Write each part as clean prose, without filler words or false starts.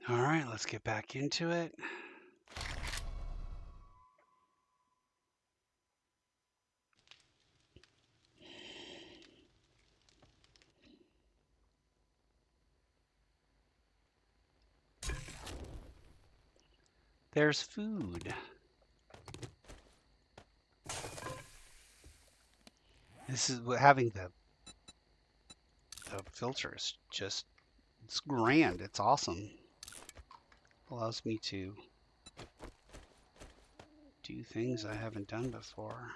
All right, let's get back into it. There's food. This is what having the filter is just, it's grand. It's awesome. Allows me to do things I haven't done before.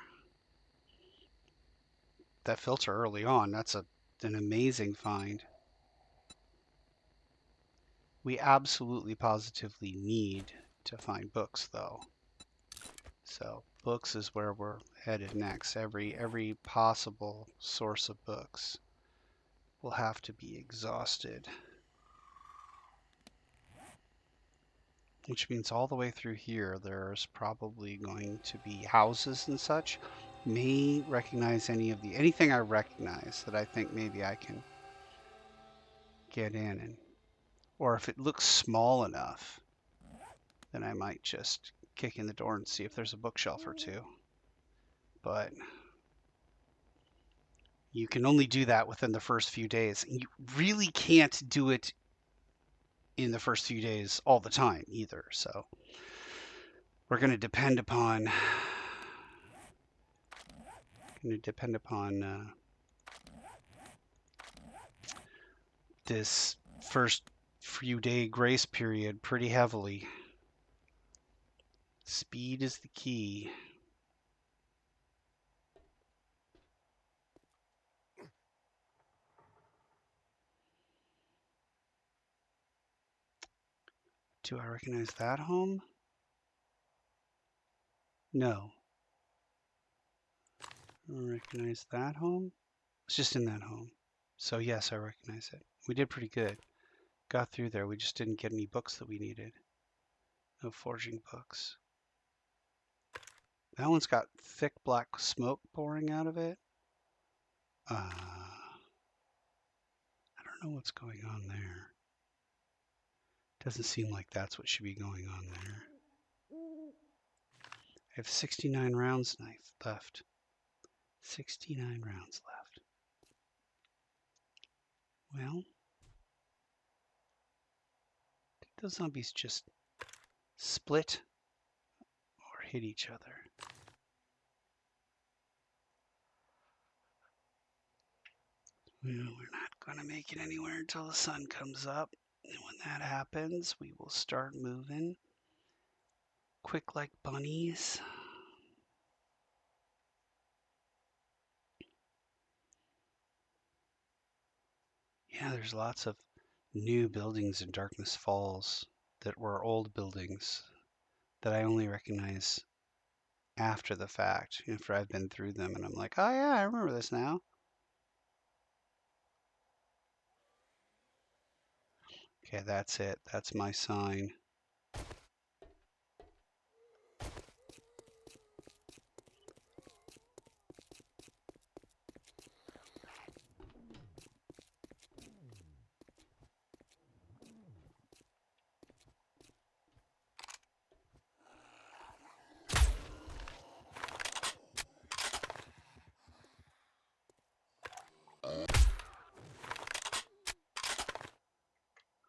That filter early on, that's an amazing find. We absolutely positively need to find books though. So books is where we're headed next. Every possible source of books will have to be exhausted. Which means all the way through here, there's probably going to be houses and such. May recognize anything I recognize that I think maybe I can get in, and or if it looks small enough, then I might just kick in the door and see if there's a bookshelf or two. But you can only do that within the first few days. And you really can't do it in the first few days all the time either. So we're going to depend upon this first few day grace period pretty heavily. Speed is the key. Do I recognize that home? No. I don't recognize that home. It's just in that home. So yes, I recognize it. We did pretty good. Got through there. We just didn't get any books that we needed. No forging books. That one's got thick black smoke pouring out of it. I don't know what's going on there. Doesn't seem like that's what should be going on there. I have 69 rounds left. 69 rounds left. Well, did those zombies just split or hit each other? Well, we're not going to make it anywhere until the sun comes up. And when that happens, we will start moving quick like bunnies. Yeah, there's lots of new buildings in Darkness Falls that were old buildings that I only recognize after the fact, after I've been through them and I'm like, oh yeah, I remember this now. Okay, that's it. That's my sign.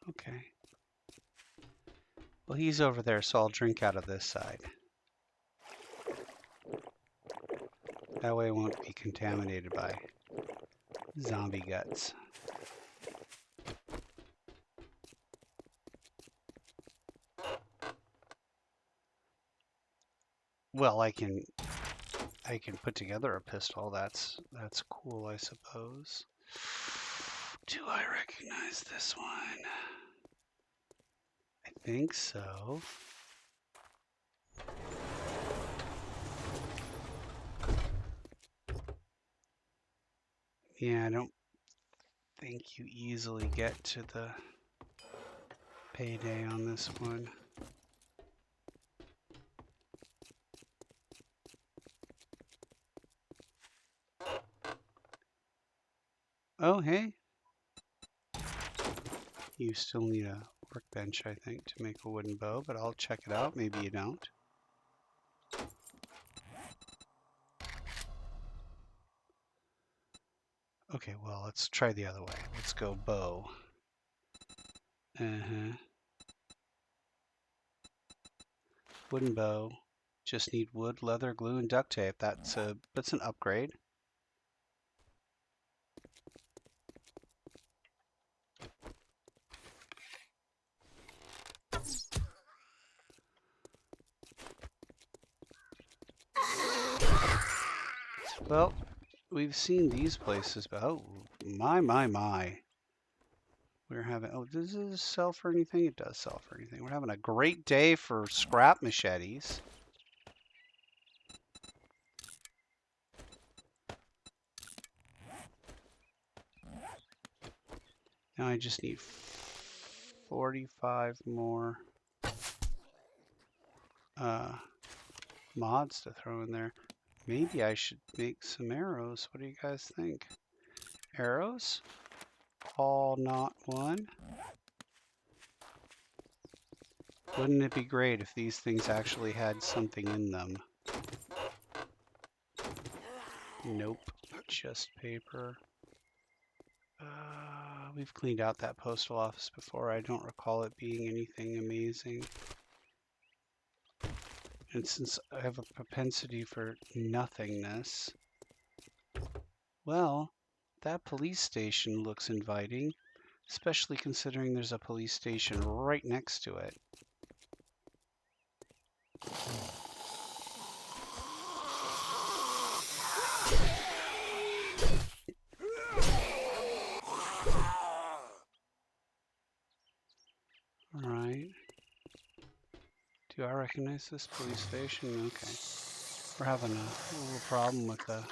Okay. Well, he's over there, so I'll drink out of this side. That way it won't be contaminated by zombie guts. Well, I can put together a pistol. That's cool, I suppose. Do I recognize this one? I think so. Yeah, I don't think you easily get to the payday on this one. Oh, hey. You still need a workbench, I think, to make a wooden bow, but I'll check it out. Maybe you don't. Okay, well, let's try the other way. Let's go bow. Wooden bow. Just need wood, leather, glue, and duct tape. That's an upgrade. Well, we've seen these places, but oh, my. We're having, oh, does this sell for anything? It does sell for anything. We're having a great day for scrap machetes. Now I just need 45 more mods to throw in there. Maybe I should make some arrows. What do you guys think? Arrows? All not one. Wouldn't it be great if these things actually had something in them? Nope, just paper. We've cleaned out that postal office before. I don't recall it being anything amazing. And since I have a propensity for nothingness, well, that police station looks inviting, especially considering there's a police station right next to it. All right. Do I recognize this police station? Okay. We're having a little problem with the...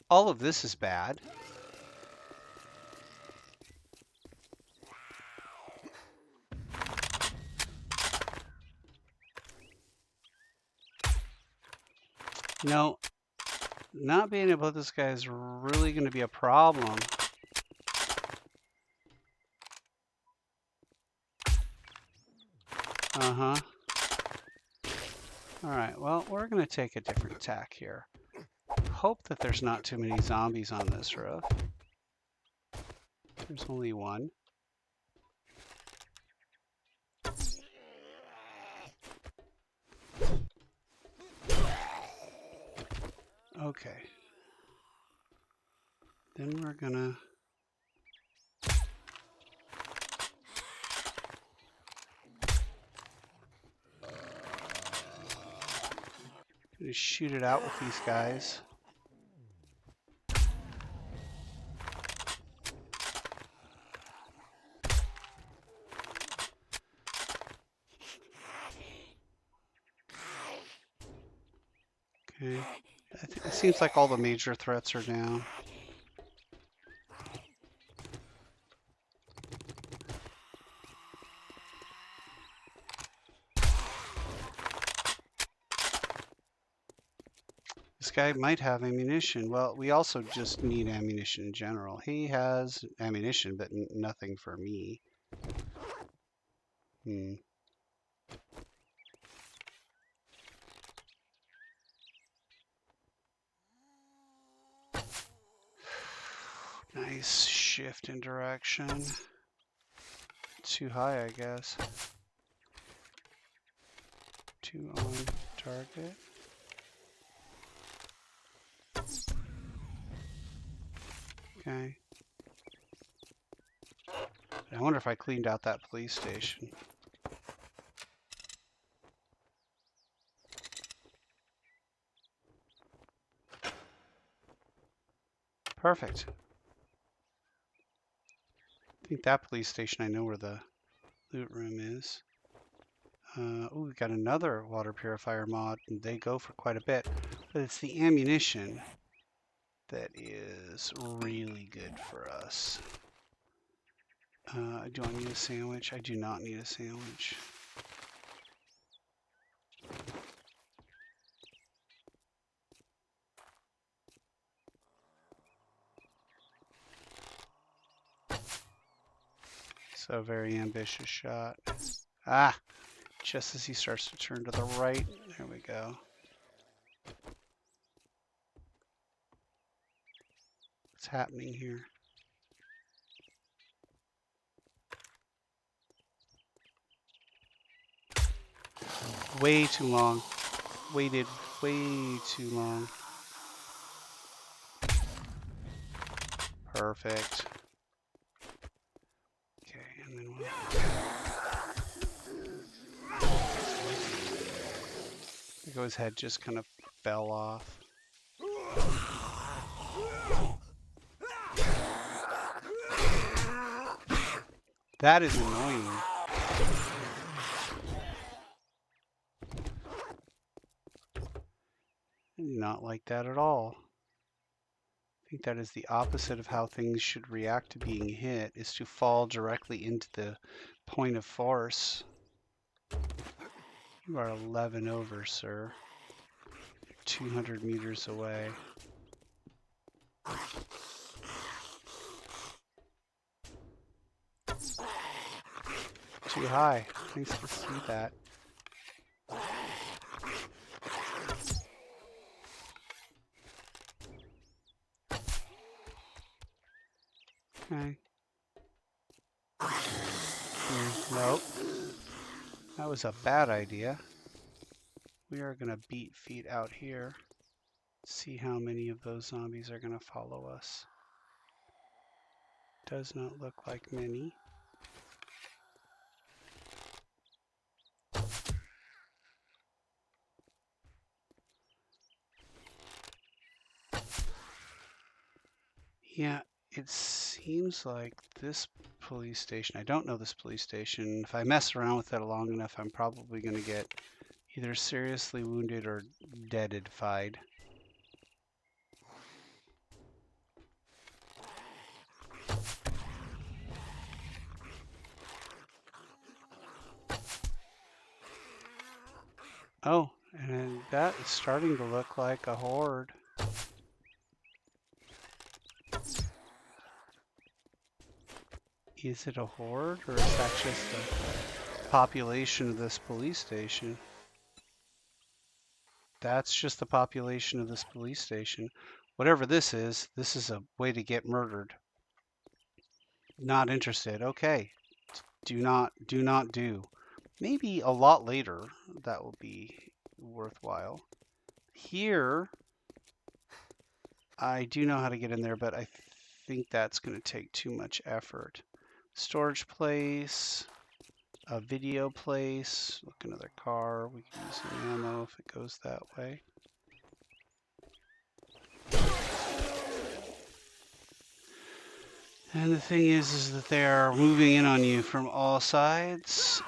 All of this is bad. You know, not being able to this guy is really going to be a problem. Uh-huh. All right, well, we're going to take a different tack here. Hope that there's not too many zombies on this roof. There's only one. Okay. Then we're gonna... shoot it out with these guys. Okay. It seems like all the major threats are down. This guy might have ammunition. Well, we also just need ammunition in general. He has ammunition, but nothing for me. Nice shift in direction. Too high, I guess. Too on target. Okay. I wonder if I cleaned out that police station. Perfect. I think that police station, I know where the loot room is. Oh, we got another water purifier mod, and they go for quite a bit. But it's the ammunition that is really good for us. Do I need a sandwich? I do not need a sandwich. So very ambitious shot. Ah, just as he starts to turn to the right. There we go. What's happening here? Way too long. Waited way too long. Perfect. Okay, and then we'll... His head just kind of fell off. That is annoying. Not like that at all. I think that is the opposite of how things should react to being hit, is to fall directly into the point of force. You are 11 over, sir. You're 200 meters away. Too high. Nice to see that. Okay. Nope. That was a bad idea. We are going to beat feet out here. See how many of those zombies are going to follow us. Does not look like many. Yeah, it seems like this police station, I don't know this police station. If I mess around with it long enough, I'm probably going to get either seriously wounded or deadified. Oh, and that is starting to look like a horde. Is it a horde, or is that just the population of this police station? That's just the population of this police station. Whatever this is a way to get murdered. Not interested. Okay. Do not do. Maybe a lot later that will be worthwhile. Here, I do know how to get in there, but I think that's going to take too much effort. Storage place, a video place, look another car. We can use some ammo if it goes that way. And the thing is that they are moving in on you from all sides,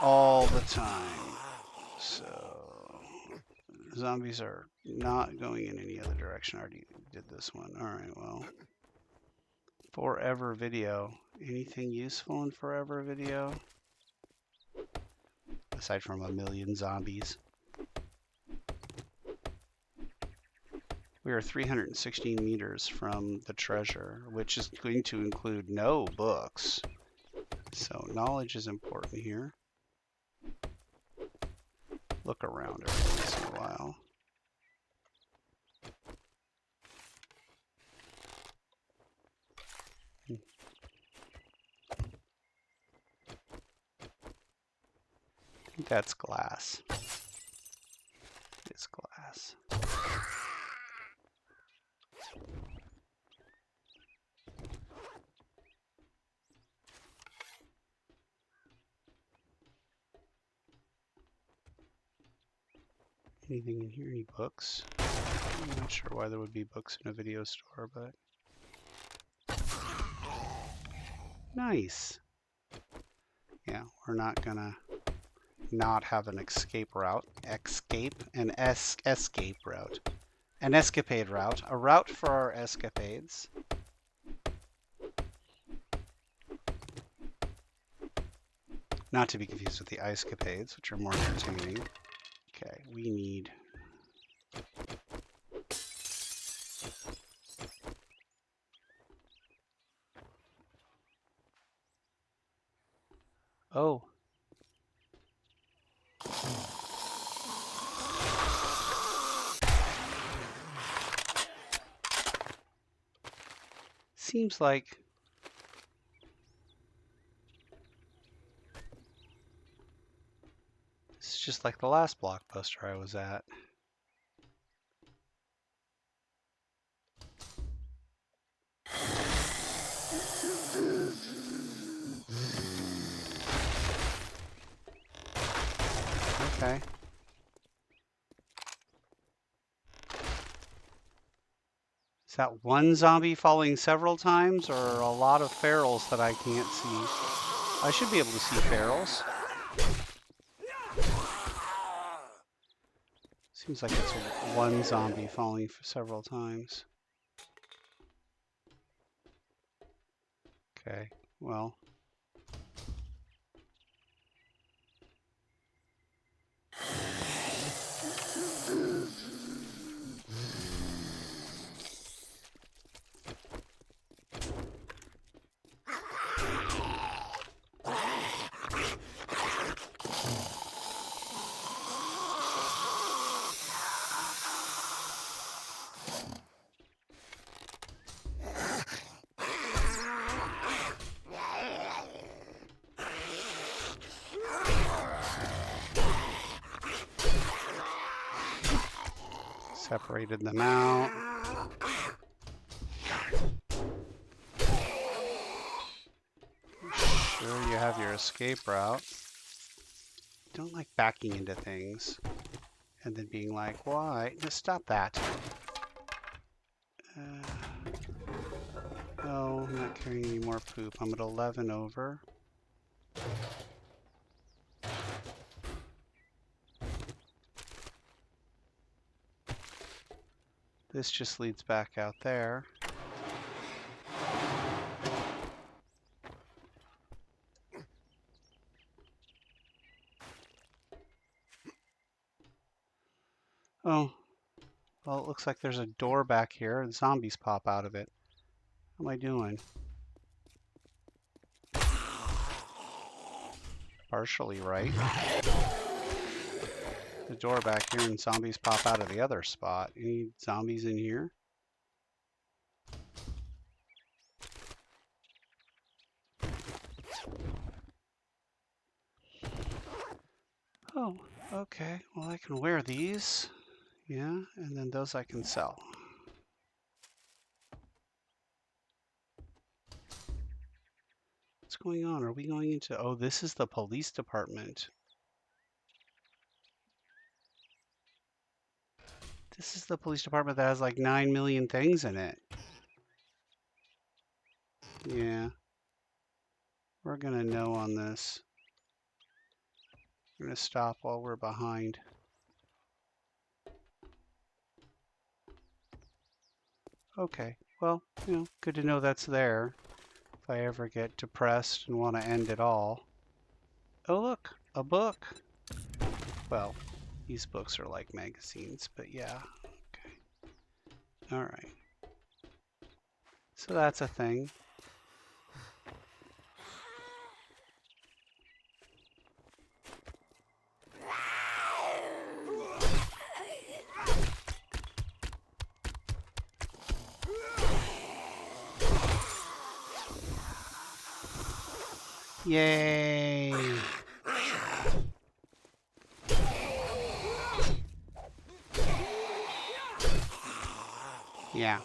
all the time. So, zombies are not going in any other direction. I already did this one. All right, well. Forever video. Anything useful in forever video? Aside from a million zombies. We are 316 meters from the treasure, which is going to include no books. So knowledge is important here. Look around every once in a while. I think that's glass. It's glass. Anything in here? Any books? I'm not sure why there would be books in a video store, but... Nice! Yeah, we're not gonna not have an escape route. Escape route. An escapade route. A route for our escapades. Not to be confused with the ice-capades, which are more entertaining. Okay, we need... Oh. Seems like... It's just like the last blockbuster I was at. Okay. Is that one zombie falling several times, or a lot of ferals that I can't see? I should be able to see ferals. Seems like it's one zombie falling for several times. Okay, well. Separated them out. Sure, you have your escape route. Don't like backing into things and then being like, why? Just stop that. No, I'm not carrying any more poop. I'm at 11 over. This just leads back out there. Oh, well, it looks like there's a door back here and zombies pop out of it. What am I doing? Partially right. The door back here and zombies pop out of the other spot. Any zombies in here? Oh, okay. Well, I can wear these. Yeah, and then those I can sell. What's going on? Are we going into... Oh, this is the police department. This is the police department that has like 9 million things in it. Yeah. We're gonna know on this. We're gonna stop while we're behind. Okay, well, you know, good to know that's there if I ever get depressed and want to end it all. Oh, look, a book. Well, these books are like magazines, but yeah. Okay. All right. So that's a thing. Yay! Yeah.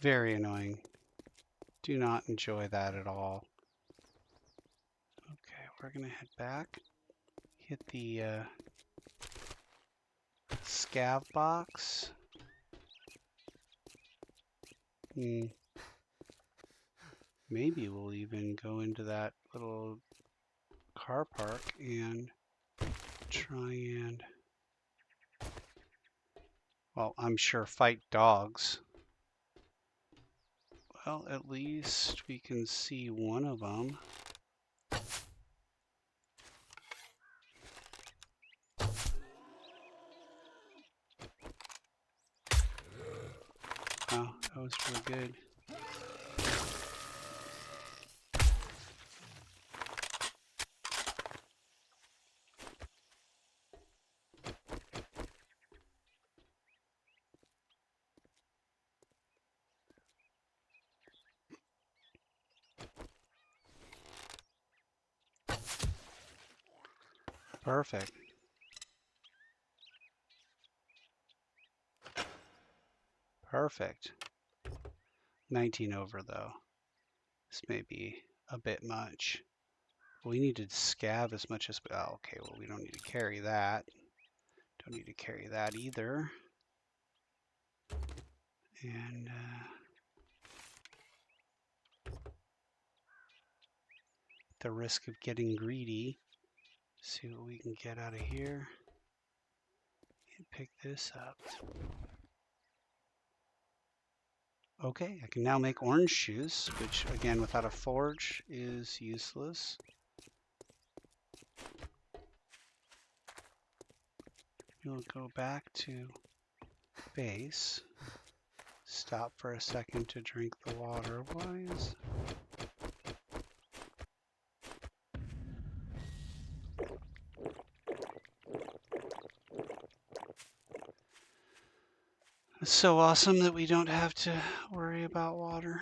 Very annoying. Do not enjoy that at all. Okay, we're gonna head back. Hit the scav box. Maybe we'll even go into that little car park and try and... Well, I'm sure fight dogs. Well, at least we can see one of them. Oh, that was really good. Perfect. Perfect. 19 over though. This may be a bit much. We need to scav as much as, oh, okay, well, we don't need to carry that. Don't need to carry that either. And the risk of getting greedy, see what we can get out of here and pick this up. Okay, I can now make orange shoes, which again, without a forge is useless. We'll go back to base. Stop for a second to drink the water. Why is... It's so awesome that we don't have to worry about water.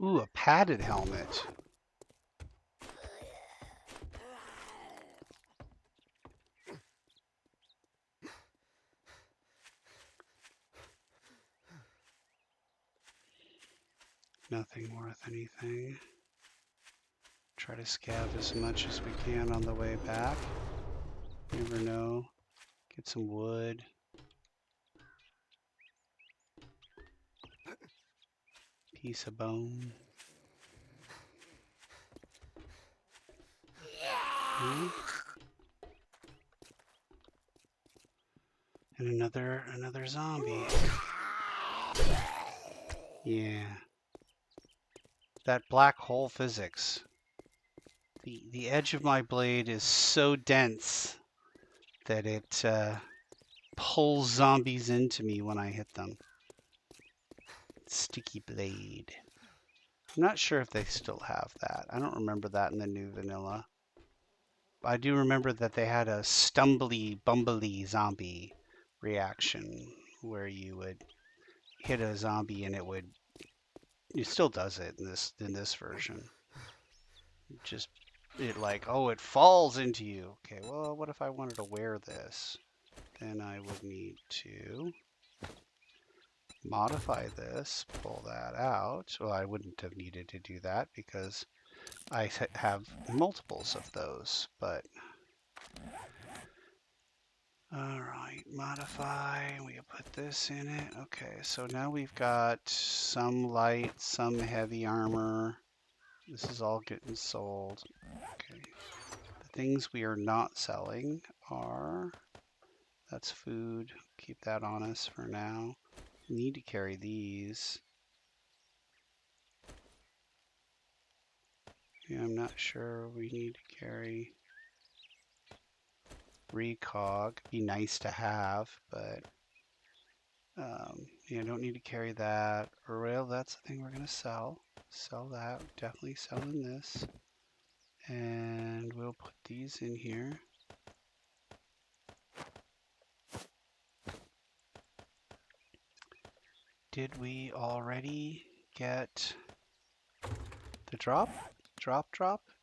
Ooh, a padded helmet. Nothing worth anything. Try to scav as much as we can on the way back. Never know. Get some wood. Piece of bone. Hmm? And another zombie. Yeah. That black hole physics. The edge of my blade is so dense that it pulls zombies into me when I hit them. Sticky blade. I'm not sure if they still have that. I don't remember that in the new vanilla. I do remember that they had a stumbly, bumbly zombie reaction where you would hit a zombie and it still does it in this version. Just it like, oh, it falls into you. Okay, well, what if I wanted to wear this? Then I would need to modify this, pull that out. Well, I wouldn't have needed to do that because I have multiples of those, but all right, modify, we put this in it. Okay, so now we've got some light, some heavy armor. This is all getting sold. Okay, the things we are not selling are, that's food, keep that on us for now. We need to carry these. Yeah, I'm not sure we need to carry recog. Be nice to have, but yeah, don't need to carry that. Rail, that's the thing we're gonna sell. Sell that. Definitely selling this. And we'll put these in here. Did we already get the drop? Drop?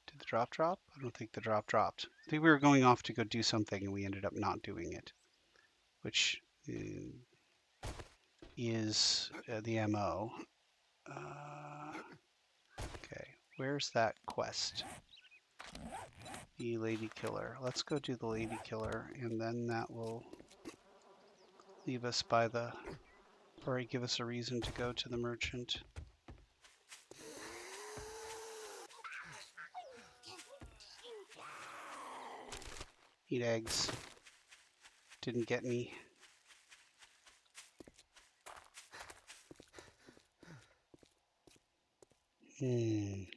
Did the drop? I don't think the drop dropped. I think we were going off to go do something and we ended up not doing it, which is the MO. Okay, where's that quest? The lady killer. Let's go do the lady killer, and then that will leave us by the, or give us a reason to go to the merchant. Eat eggs. Didn't get me. I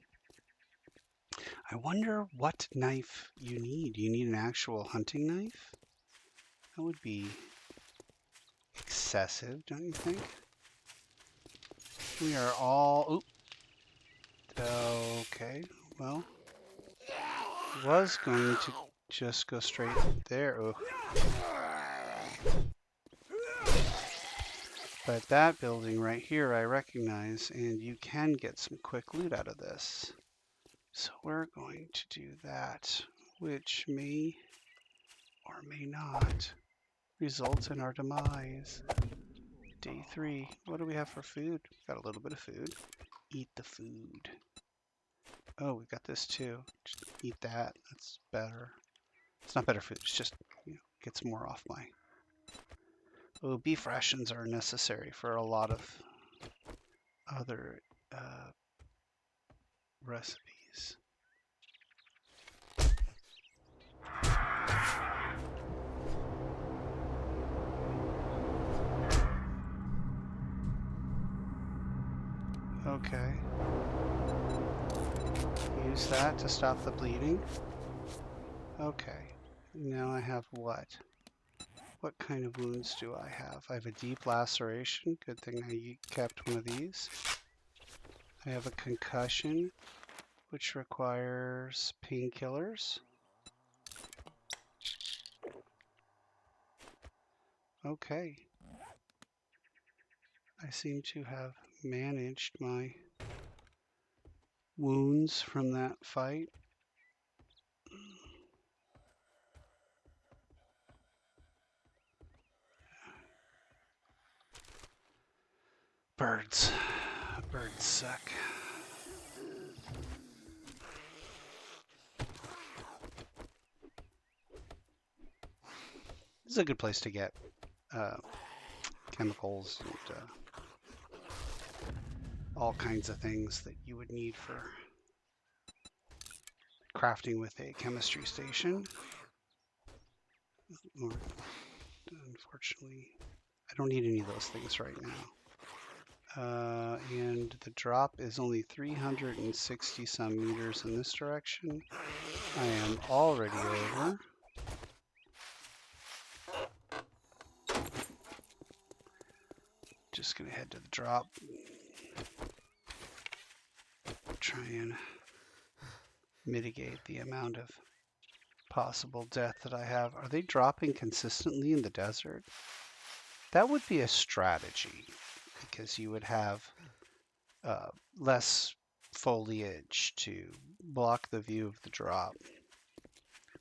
wonder what knife you need. Do you need an actual hunting knife? That would be excessive, don't you think? We are all... Oop. Okay, well, was going to just go straight there. Oh. But that building right here I recognize, and you can get some quick loot out of this. So we're going to do that, which may or may not result in our demise. Day 3. What do we have for food? Got a little bit of food. Eat the food. Oh, we got this too. Just eat that. That's better. It's not better food. It's just, gets more off my... Oh, beef rations are necessary for a lot of other recipes. Okay. Use that to stop the bleeding. Okay. Now I have what? What kind of wounds do I have? I have a deep laceration. Good thing I kept one of these. I have a concussion, which requires painkillers. Okay. I seem to have managed my wounds from that fight. Birds. Birds suck. This is a good place to get chemicals and all kinds of things that you would need for crafting with a chemistry station. Or, unfortunately, I don't need any of those things right now. And the drop is only 360 some meters in this direction. I am already over. Just gonna head to the drop. Try and mitigate the amount of possible death that I have. Are they dropping consistently in the desert? That would be a strategy, because you would have less foliage to block the view of the drop.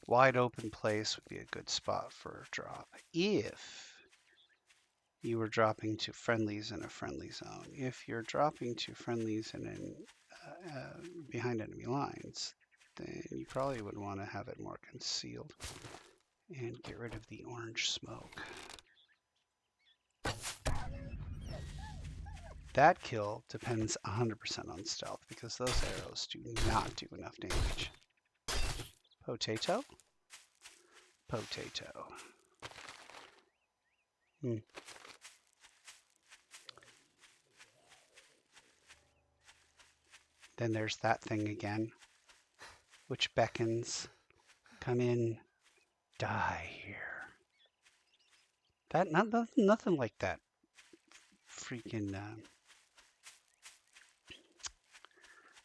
Wide open place would be a good spot for a drop if you were dropping to friendlies in a friendly zone. If you're dropping to friendlies and behind enemy lines, then you probably would want to have it more concealed and get rid of the orange smoke. That kill depends 100% on stealth, because those arrows do not do enough damage. Potato? Potato. Then there's that thing again, which beckons. Come in, die here. That nothing like that freaking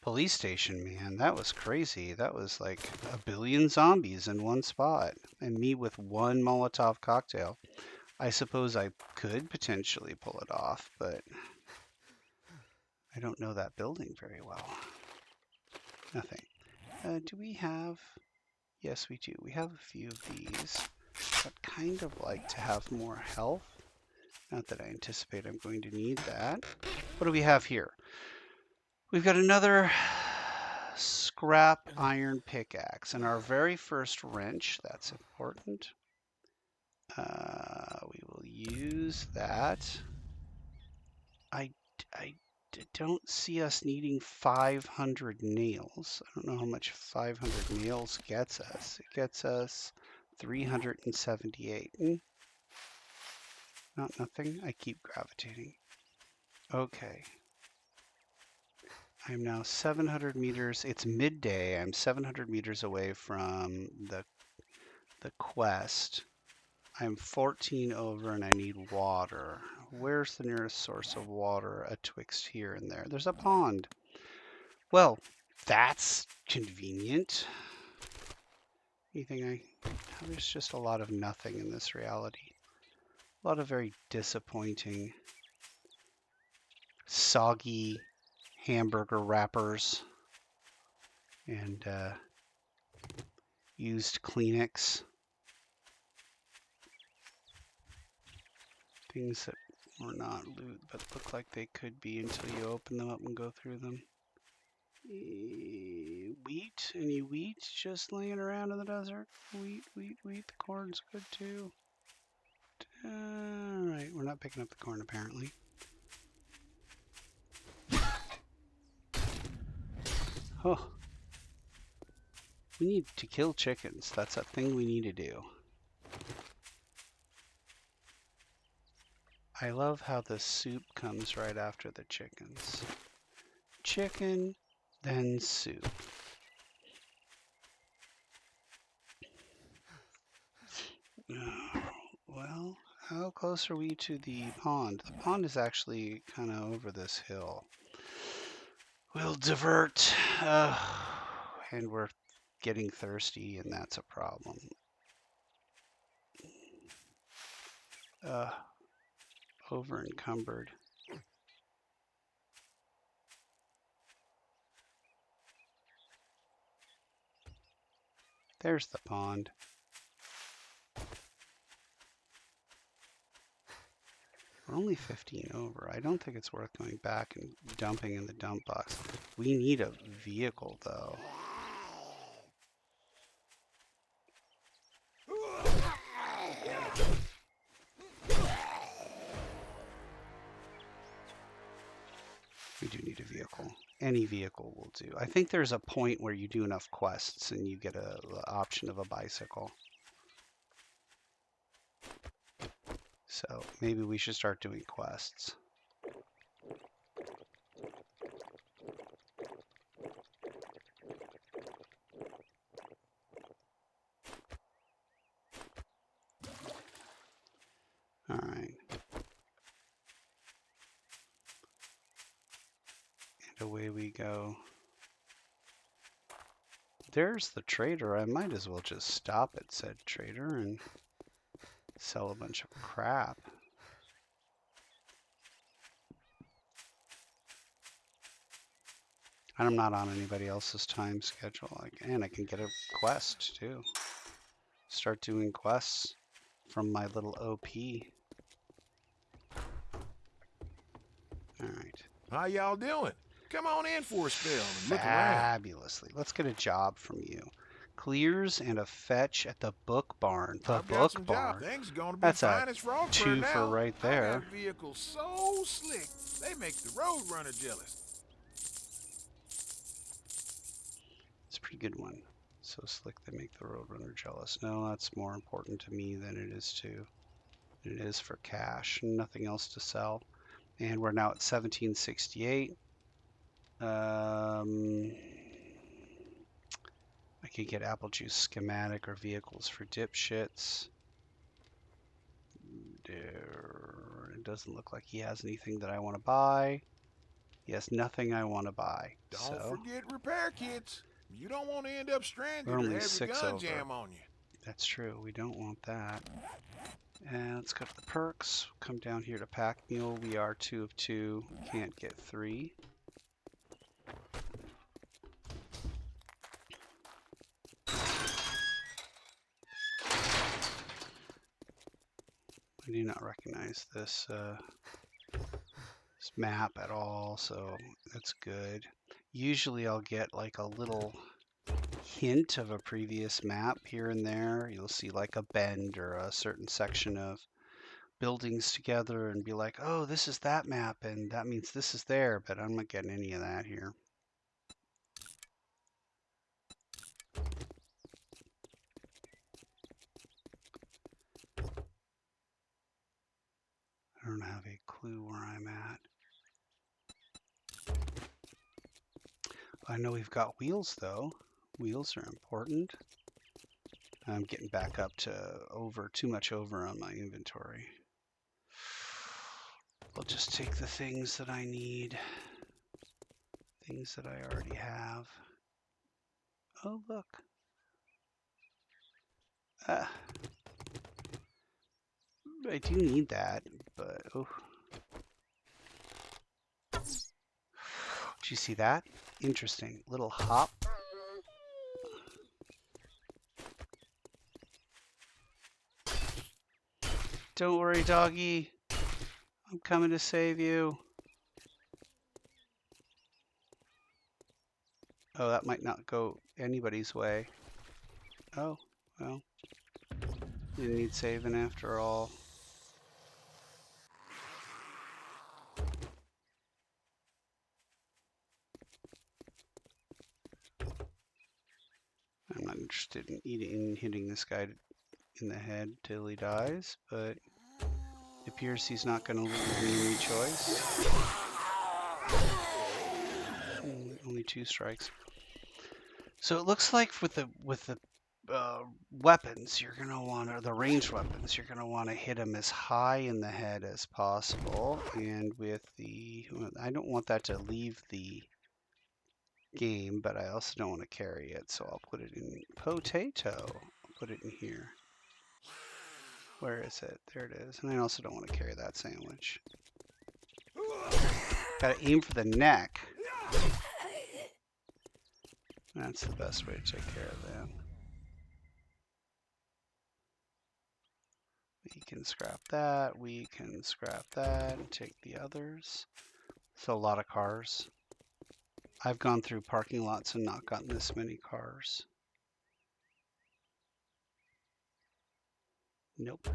police station, man. That was crazy. That was like a billion zombies in one spot, and me with one Molotov cocktail. I suppose I could potentially pull it off, but I don't know that building very well. Nothing. Do we have... Yes, we do. We have a few of these. I'd kind of like to have more health. Not that I anticipate I'm going to need that. What do we have here? We've got another scrap iron pickaxe and our very first wrench. That's important. We will use that. I don't see us needing 500 nails. I don't know how much 500 nails gets us. It gets us 378. Not nothing. I keep gravitating. Okay. I'm now 700 meters. It's midday. I'm 700 meters away from the quest. I'm 14 over and I need water. Where's the nearest source of water atwixt here and there? There's a pond. Well, that's convenient. There's just a lot of nothing in this reality. A lot of very disappointing, soggy hamburger wrappers and used Kleenex. Things that were not loot, but look like they could be until you open them up and go through them. Wheat? Any wheat just laying around in the desert? Wheat. The corn's good too. Alright, we're not picking up the corn apparently. Oh. We need to kill chickens. That's a thing we need to do. I love how the soup comes right after the chickens. Chicken, then soup. Well, how close are we to the pond? The pond is actually kind of over this hill. We'll divert. And we're getting thirsty, and that's a problem. Over encumbered. There's the pond. We're only 15 over. I don't think it's worth going back and dumping in the dump box. We need a vehicle, though. We do need a vehicle. Any vehicle will do. I think there's a point where you do enough quests and you get the option of a bicycle. So maybe we should start doing quests. All right. And away we go. There's the trader. I might as well just stop at said trader and sell a bunch of crap. And I'm not on anybody else's time schedule. And I can get a quest too. Start doing quests from my little OP. All right. How y'all doing? Come on in for a spell and look around. Fabulously. Let's get a job from you. Clears and a fetch at the book barn. The I've got book some barn. Things gonna be That's fine a as frog 2 now. for right there. I got vehicles so slick they make the road runner jealous. It's a pretty good one. So slick they make the road runner jealous. No, that's more important to me than it is for cash. Nothing else to sell. And we're now at 1768. I could get apple juice schematic or vehicles for dipshits. It doesn't look like he has anything that I want to buy. He has nothing I want to buy. Don't forget repair kits. You don't want to end up stranded or only have your 6 gun over. jam on you. That's true. We don't want that. And let's go to the perks. Come down here to pack mule. We are 2 of 2. Can't get 3. I do not recognize this map at all, so that's good. Usually I'll get like a little hint of a previous map here and there. You'll see like a bend or a certain section of buildings together and be like, oh, this is that map and that means this is there, but I'm not getting any of that here. don't have a clue where I'm at. I know we've got wheels, though. Wheels are important. I'm getting back up to too much over on my inventory. I'll just take the things that I need. Things that I already have. Oh, look. I do need that, but oh. Did you see that? Interesting. Little hop. Don't worry, doggy. I'm coming to save you. Oh, that might not go anybody's way. Oh, well. Didn't need saving after all. I'm not interested in hitting this guy in the head till he dies, but it appears he's not going to leave me any choice. Only 2 strikes. So it looks like with the weapons, you're gonna want to the ranged weapons. You're gonna want to hit them as high in the head as possible, and with the I don't want that to leave the game, but I also don't want to carry it, so I'll put it in potato. I'll put it in here. Where is it? There it is. And I also don't want to carry that sandwich. Gotta aim for the neck. That's the best way to take care of them. We can scrap that. We can scrap that and take the others. So a lot of cars. I've gone through parking lots and not gotten this many cars. Nope.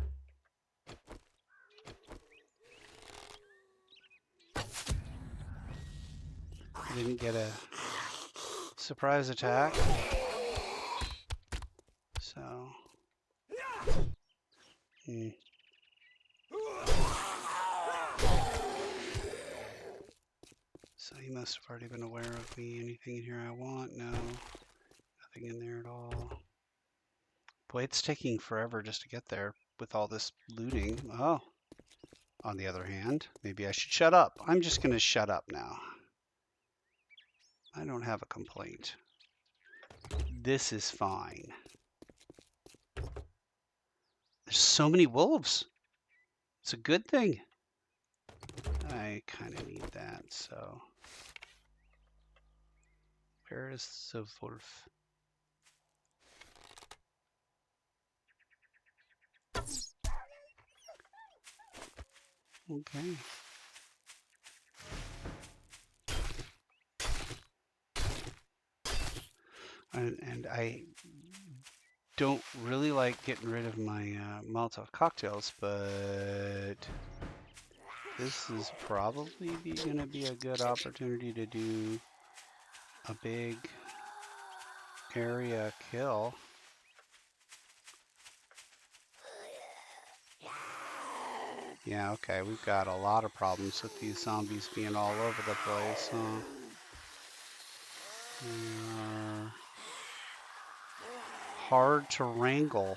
Didn't get a surprise attack. So. So he must have already been aware of me. Anything in here I want? No. Nothing in there at all. Boy, it's taking forever just to get there with all this looting. Oh. On the other hand, maybe I should shut up. I'm just going to shut up now. I don't have a complaint. This is fine. There's so many wolves. It's a good thing. I kind of need that, so. Where is the wolf? Okay. And I don't really like getting rid of my Molotov cocktails, but this is probably going to be a good opportunity to do a big area kill. Yeah, okay, we've got a lot of problems with these zombies being all over the place, huh? Hard to wrangle.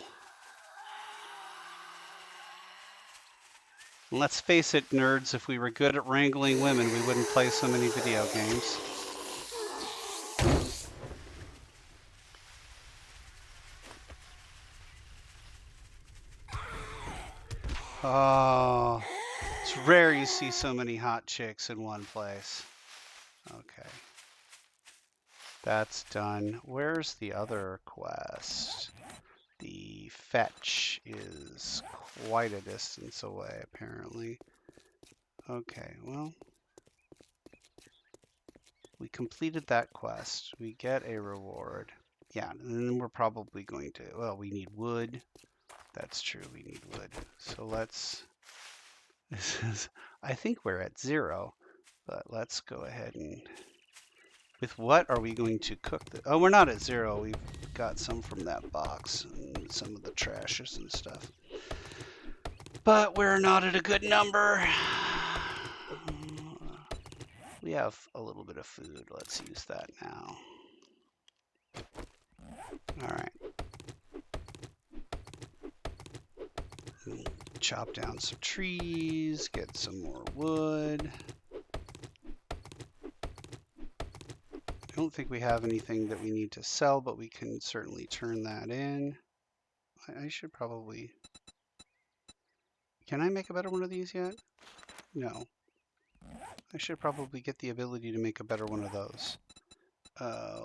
Let's face it, nerds, if we were good at wrangling women, we wouldn't play so many video games. Oh, it's rare you see so many hot chicks in one place. Okay. That's done. Where's the other quest? The fetch is quite a distance away, apparently. Okay, well, we completed that quest. We get a reward. Yeah, and then we're probably going to, well, we need wood. That's true, we need wood. So let's, I think we're at 0, but let's go ahead and, with what are we going to cook? Oh, we're not at 0. We've got some from that box and some of the trashes and stuff. But we're not at a good number. We have a little bit of food. Let's use that now. All right. Chop down some trees, get some more wood. I don't think we have anything that we need to sell, but we can certainly turn that in. I should probably... Can I make a better one of these yet? No. I should probably get the ability to make a better one of those.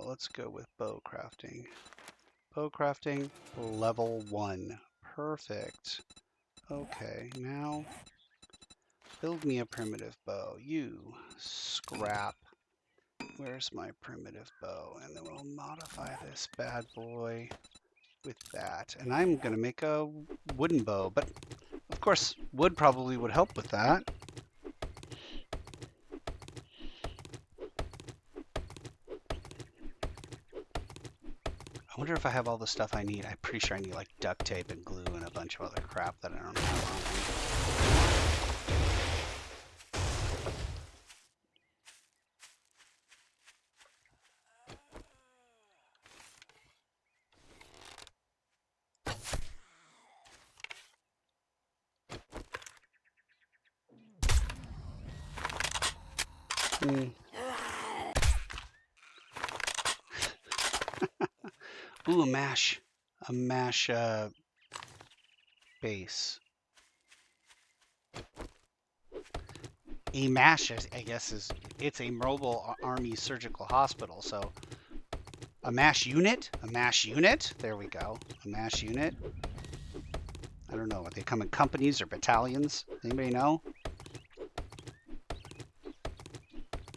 Let's go with bow crafting. Bow crafting, level 1. Perfect. Okay, now build me a primitive bow. You scrap. Where's my primitive bow? And then we'll modify this bad boy with that. And I'm going to make a wooden bow, but of course wood probably would help with that. I wonder if I have all the stuff I need. I'm pretty sure I need like duct tape and glue and a bunch of other crap that I don't know. Ooh, a mash. A mash base. A MASH, I guess, it's a mobile army surgical hospital. So a MASH unit? A MASH unit? There we go. A MASH unit. I don't know. They come in companies or battalions? Anybody know?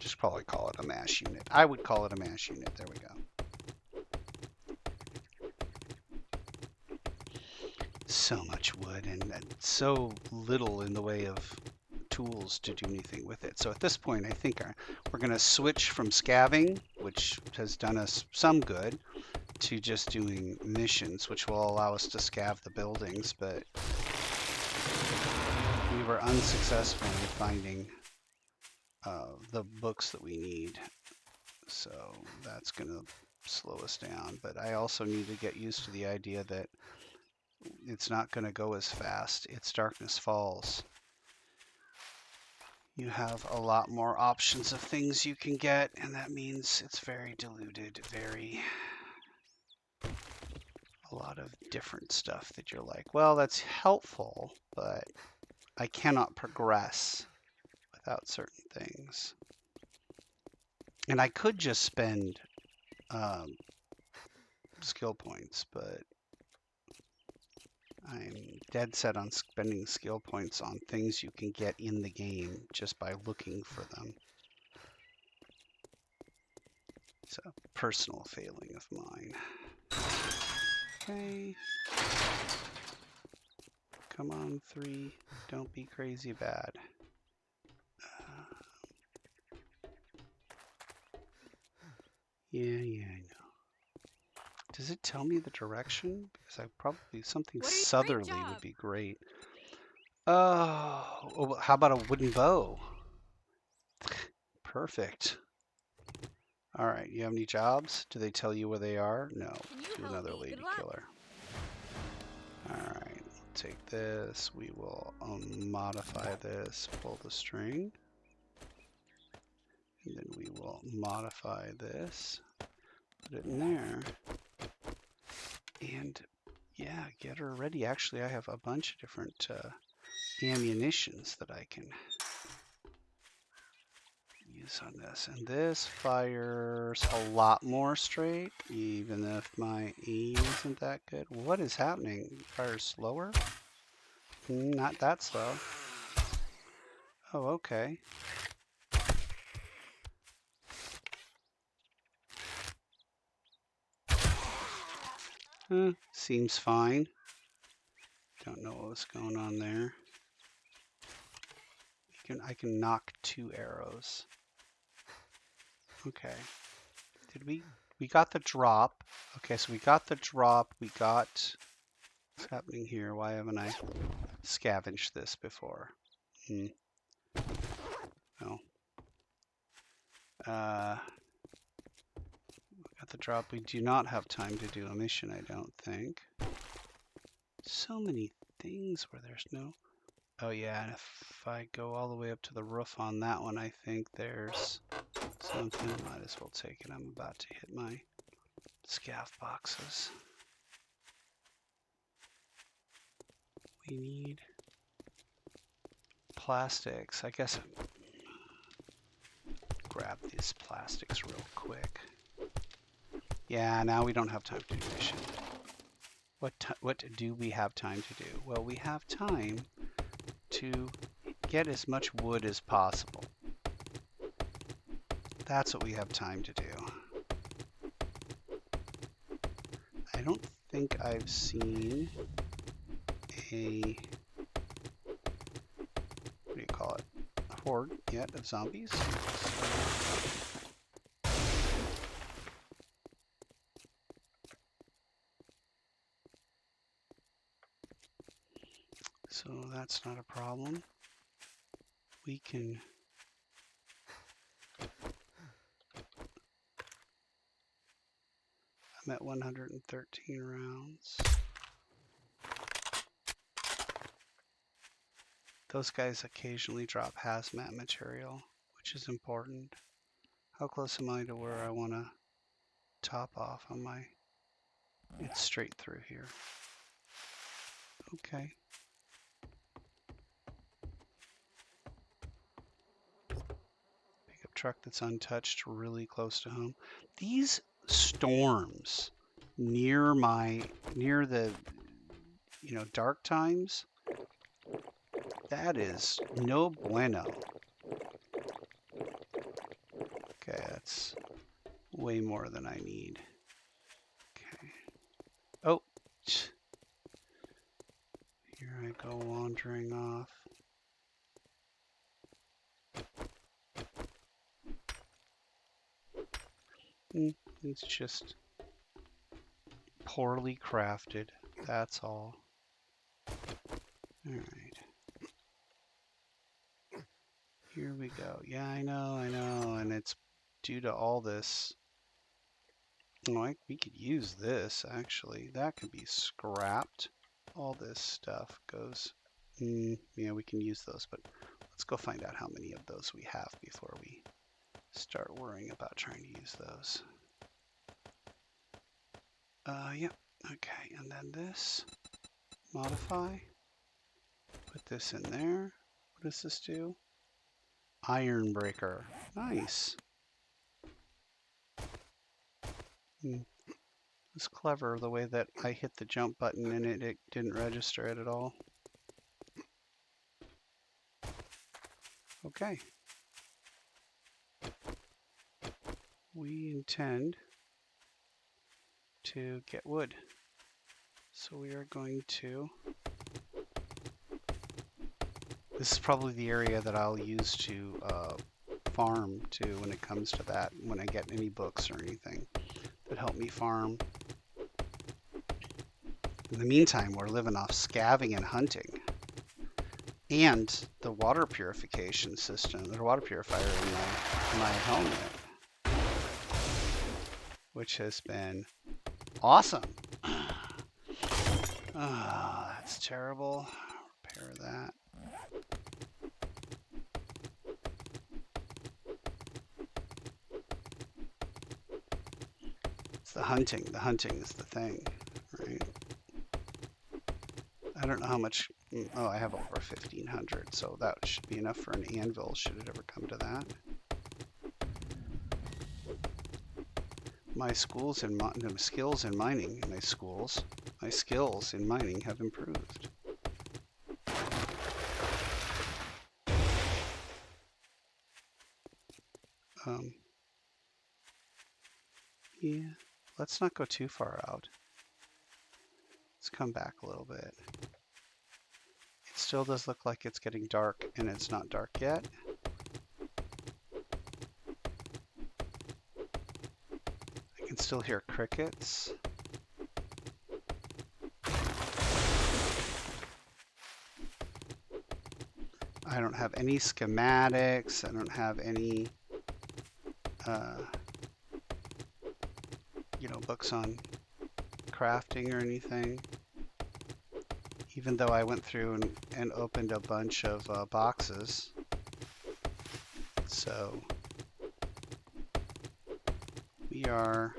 Just probably call it a MASH unit. I would call it a MASH unit. There we go. So much wood and so little in the way of tools to do anything with it. So at this point, I think we're going to switch from scavving, which has done us some good, to just doing missions, which will allow us to scav the buildings, but we were unsuccessful in finding the books that we need. So that's going to slow us down. But I also need to get used to the idea that it's not going to go as fast. It's Darkness Falls. You have a lot more options of things you can get, and that means it's very diluted, a lot of different stuff that you're like, well, that's helpful, but I cannot progress without certain things. And I could just spend skill points, but I'm dead set on spending skill points on things you can get in the game just by looking for them. It's a personal failing of mine. Okay. Come on, 3. Don't be crazy bad. Yeah, I know. Does it tell me the direction? Because I probably something southerly would be great. Oh, how about a wooden bow? Perfect. All right, you have any jobs? Do they tell you where they are? No. Do another lady killer. All right, we'll take this. We will modify this, pull the string. And then we will modify this, put it in there. And yeah, get her ready. Actually, I have a bunch of different ammunitions that I can use on this. And this fires a lot more straight, even if my aim isn't that good. What is happening? It fires slower? Not that slow. Oh, okay. Seems fine. Don't know what's going on there. I can knock 2 arrows. Okay. We got the drop. Okay, so we got the drop. We got... What's happening here? Why haven't I... scavenged this before. No. Got the drop. We do not have time to do a mission, I don't think. So many things where there's no... Oh yeah, and if I go all the way up to the roof on that one, I think there's something. Might as well take it. I'm about to hit my scav boxes. We need plastics. I guess grab these plastics real quick. Yeah, now we don't have time to do mission. What do we have time to do? Well, we have time to get as much wood as possible. That's what we have time to do. I don't think I've seen a, what do you call it, a horde yet of zombies. So that's not a problem. We can I'm at 113 rounds. Those guys occasionally drop hazmat material, which is important. How close am I to where I want to top off on my... It's straight through here. Okay. Pickup truck that's untouched, really close to home. These storms near the dark times, that is no bueno. Okay, that's way more than I need. Okay. Oh, here I go wandering off. It's just poorly crafted, that's all. All right. Here we go. Yeah, I know, and it's due to all this. Oh, we could use this, actually. That could be scrapped. All this stuff goes... yeah, we can use those, but let's go find out how many of those we have before we start worrying about trying to use those. Yep, okay, and then this. Modify. Put this in there. What does this do? Iron breaker. Nice. It's clever the way that I hit the jump button and it didn't register it at all. Okay. We intend to get wood. So we are going to... This is probably the area that I'll use to farm to when it comes to that, when I get any books or anything that help me farm. In the meantime, we're living off scavving and hunting. And the water purification system, the water purifier in my helmet, which has been awesome. Oh, that's terrible. Repair that. It's the hunting. The hunting is the thing, right? I don't know how much... Oh, I have over 1,500, so that should be enough for an anvil, should it ever come to that. My skills in mining have improved. Yeah, let's not go too far out. Let's come back a little bit. It still does look like it's getting dark, and it's not dark yet. I can still hear crickets. I don't have any schematics. I don't have any, uh, books on crafting or anything. Even though I went through and opened a bunch of boxes. So we are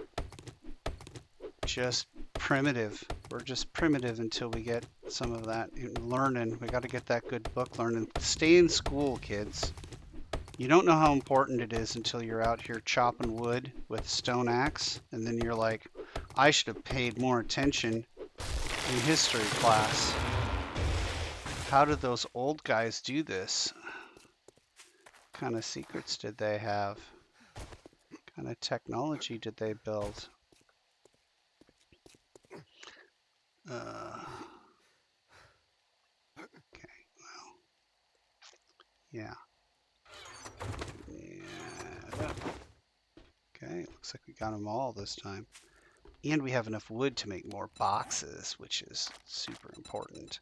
just primitive. We're just primitive until we get some of that learning. We got to get that good book learning. Stay in school, kids. You don't know how important it is until you're out here chopping wood with a stone axe, and then you're like, I should have paid more attention in history class. How did those old guys do this? What kind of secrets did they have? What kind of technology did they build? Uh, okay, yeah. Yeah. Okay, looks like we got them all this time. And we have enough wood to make more boxes, which is super important.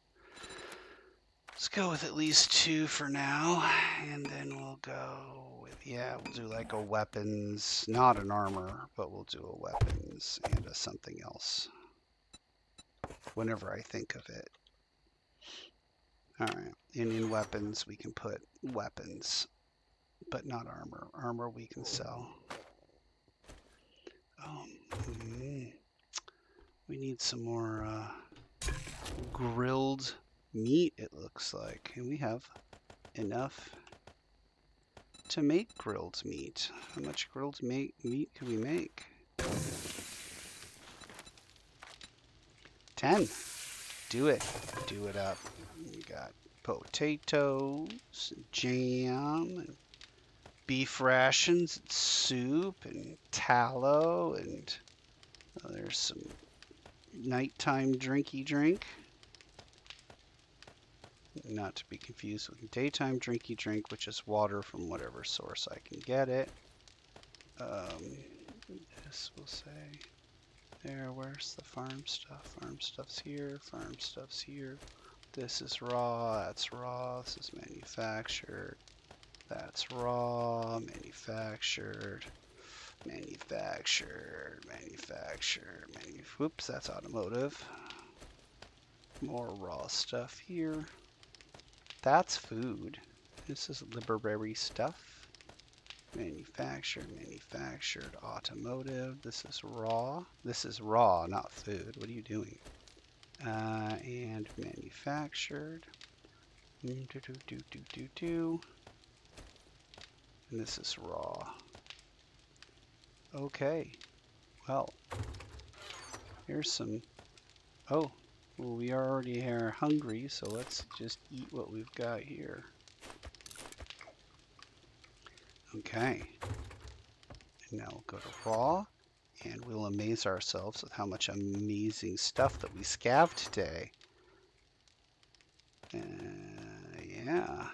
Let's go with at least 2 for now, and then we'll go with, we'll do like a weapons, not an armor, but we'll do a weapons and a something else whenever I think of it. All right, and in weapons, we can put weapons, but not armor. Armor we can sell. Oh, we need some more grilled meat, it looks like. And we have enough to make grilled meat. How much grilled meat can we make? 10. Do it. Do it up. We got potatoes, jam, and beef rations, and soup, and tallow, and there's some nighttime drinky drink. Not to be confused with daytime drinky drink, which is water from whatever source I can get it. This will say there. Where's the farm stuff? Farm stuff's here. Farm stuff's here. This is raw. That's raw. This is manufactured. That's raw. Manufactured. Manufactured. Manufactured. Whoops, that's automotive. More raw stuff here. That's food. This is library stuff. Manufactured, manufactured, automotive. This is raw. This is raw, not food. What are you doing? And manufactured. And this is raw. Okay. Well, here's some. Oh, well, we already are hungry, so let's just eat what we've got here. Okay. And now we'll go to raw, and we'll amaze ourselves with how much amazing stuff that we scavved today. Yeah.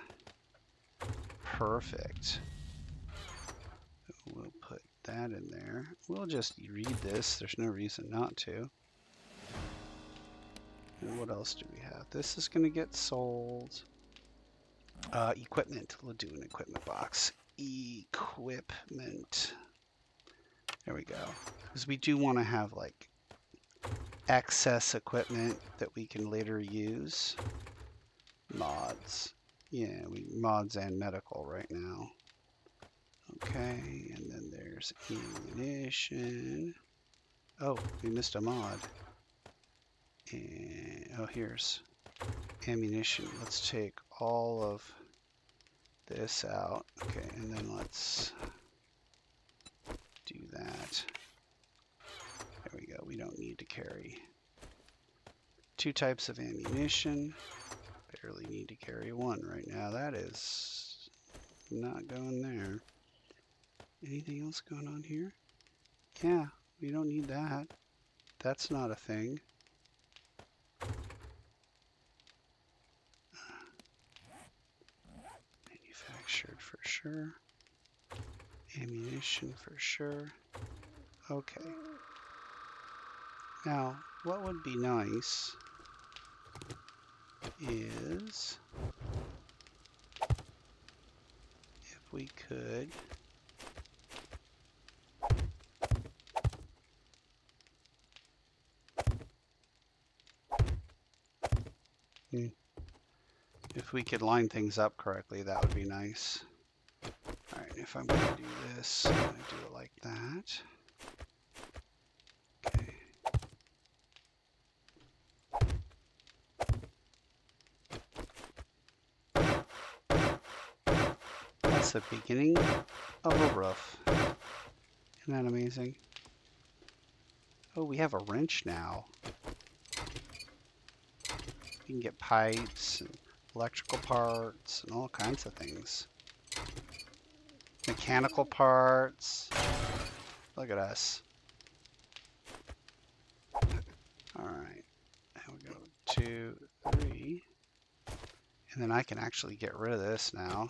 Perfect. We'll put that in there. We'll just read this. There's no reason not to. And what else do we have? This is going to get sold. Equipment. We'll do an equipment box. Equipment. There we go. Because we do want to have like excess equipment that we can later use. Mods. Yeah, mods and medical right now. Okay, and then there's ammunition. Oh, we missed a mod. And, oh, here's ammunition. Let's take all of this out. Okay, and then let's do that. There we go. We don't need to carry 2 types of ammunition. Barely need to carry 1 right now. That is not going there. Anything else going on here? Yeah, we don't need that. That's not a thing. Manufactured for sure. Ammunition for sure. Okay. Now, what would be nice is we could line things up correctly, that would be nice. All right, if I'm going to do this, I'm going to do it like that. Okay. That's the beginning of a roof. Isn't that amazing? Oh, we have a wrench now. You can get pipes and electrical parts and all kinds of things. Mechanical parts. Look at us. All right. There we go. 2, 3. And then I can actually get rid of this now.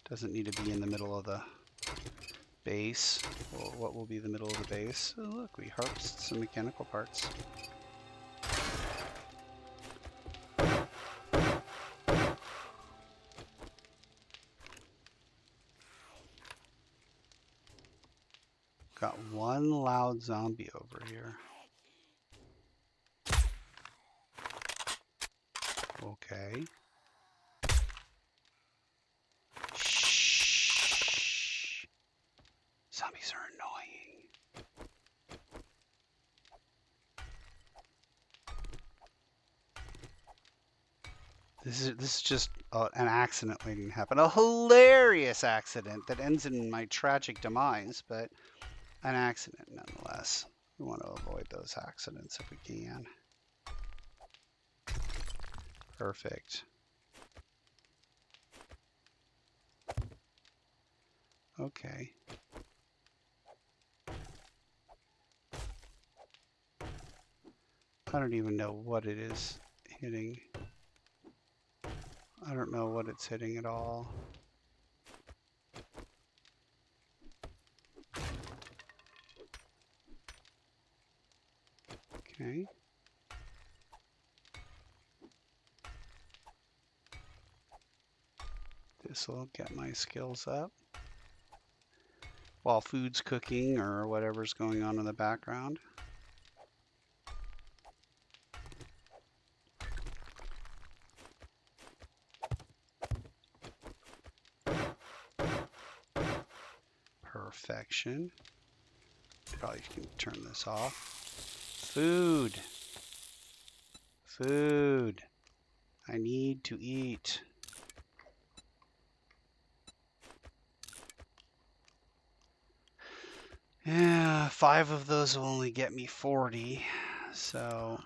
Doesn't need to be in the middle of the base. Well, what will be the middle of the base? Oh, look, we harvested some mechanical parts. Got one loud zombie over here. Okay. Shh. Zombies are annoying. This is just an accident waiting to happen. A hilarious accident that ends in my tragic demise, but an accident nonetheless. We want to avoid those accidents if we can. Perfect. Okay. I don't even know what it is hitting. I don't know what it's hitting at all. Okay. This will get my skills up while food's cooking or whatever's going on in the background. Perfection. Probably can turn this off. Food. Food. I need to eat. Yeah, 5 of those will only get me 40. So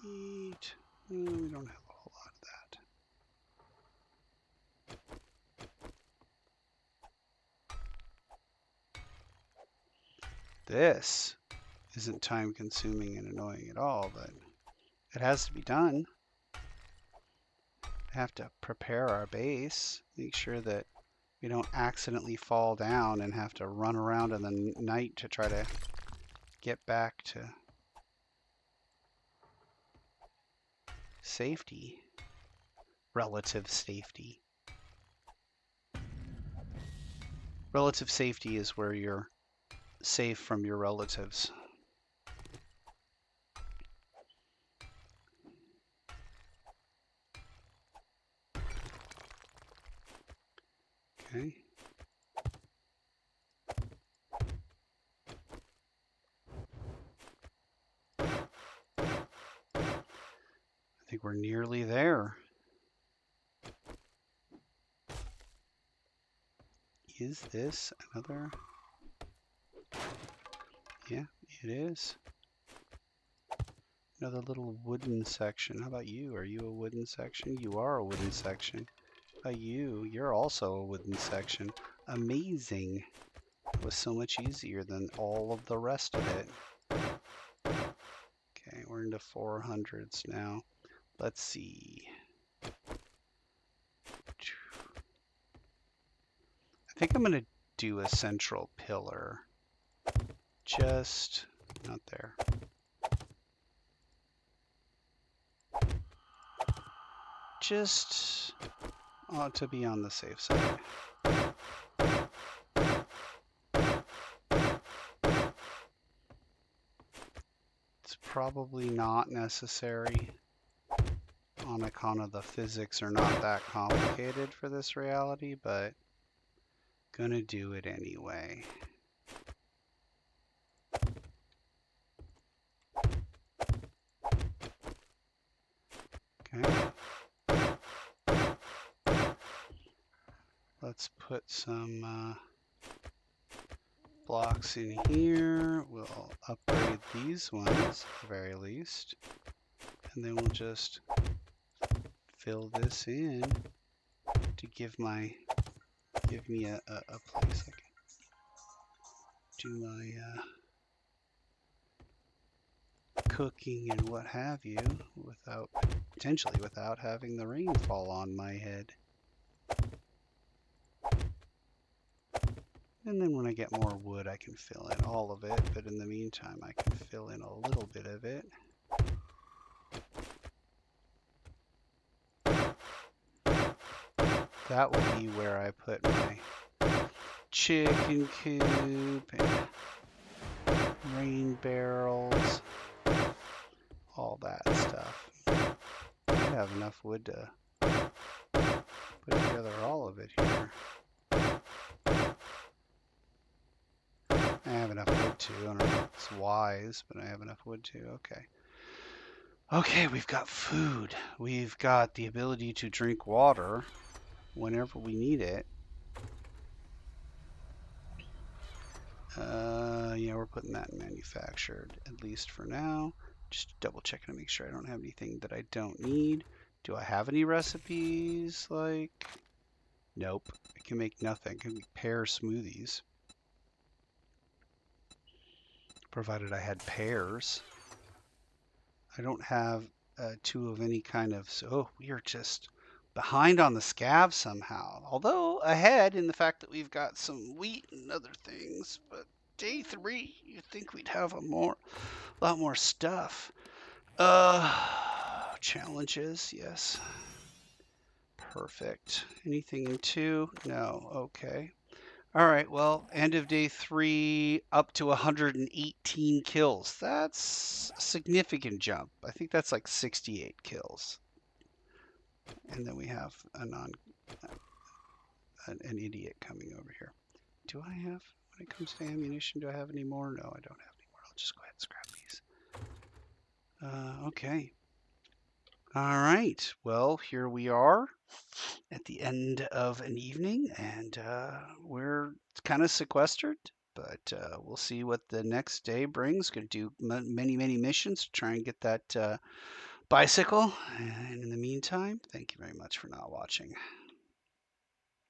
eat. We don't have a whole lot of that. This isn't time consuming and annoying at all, but it has to be done. We have to prepare our base, make sure that we don't accidentally fall down and have to run around in the night to try to get back to safety. Relative safety. Relative safety is where you're safe from your relatives. Okay. I think we're nearly there. Is this another? Yeah, it is. Another little wooden section. How about you? Are you a wooden section? You are a wooden section. How about you? You're also a wooden section. Amazing. It was so much easier than all of the rest of it. Okay, we're into 400s now. Let's see. I think I'm going to do a central pillar. Just not there. just ought to be on the safe side. It's probably not necessary on account of the physics are not that complicated for this reality, but gonna do it anyway. Okay. Let's put some blocks in here. We'll upgrade these ones at the very least. And then we'll just fill this in to give me a place I can do my cooking and what have you potentially without having the rain fall on my head. And then when I get more wood, I can fill in all of it, but in the meantime, I can fill in a little bit of it. That will be where I put my chicken coop and rain barrels, all that stuff. I have enough wood to put together all of it here. I have enough wood too. I don't know if it's wise, but I have enough wood too. Okay. Okay, we've got food. We've got the ability to drink water whenever we need it. Yeah, we're putting that in manufactured, at least for now. Just double checking to make sure I don't have anything that I don't need. Do I have any recipes? Like, nope. I can make nothing. I can make pear smoothies. Provided I had pears. I don't have two of any kind of, so we are just behind on the scav somehow. Although ahead in the fact that we've got some wheat and other things, but day 3, you'd think we'd have a lot more stuff. Challenges, yes. Perfect. Anything in 2? No. Okay. All right, well, end of day 3, up to 118 kills. That's a significant jump. I think that's like 68 kills. And then we have an idiot coming over here. Do I have, when it comes to ammunition, do I have any more? No, I don't have any more. I'll just go ahead and scrap these. Okay. All right. Well, here we are at the end of an evening, and we're kind of sequestered, but we'll see what the next day brings. Going to do many, many missions to try and get that bicycle. And in the meantime, thank you very much for not watching.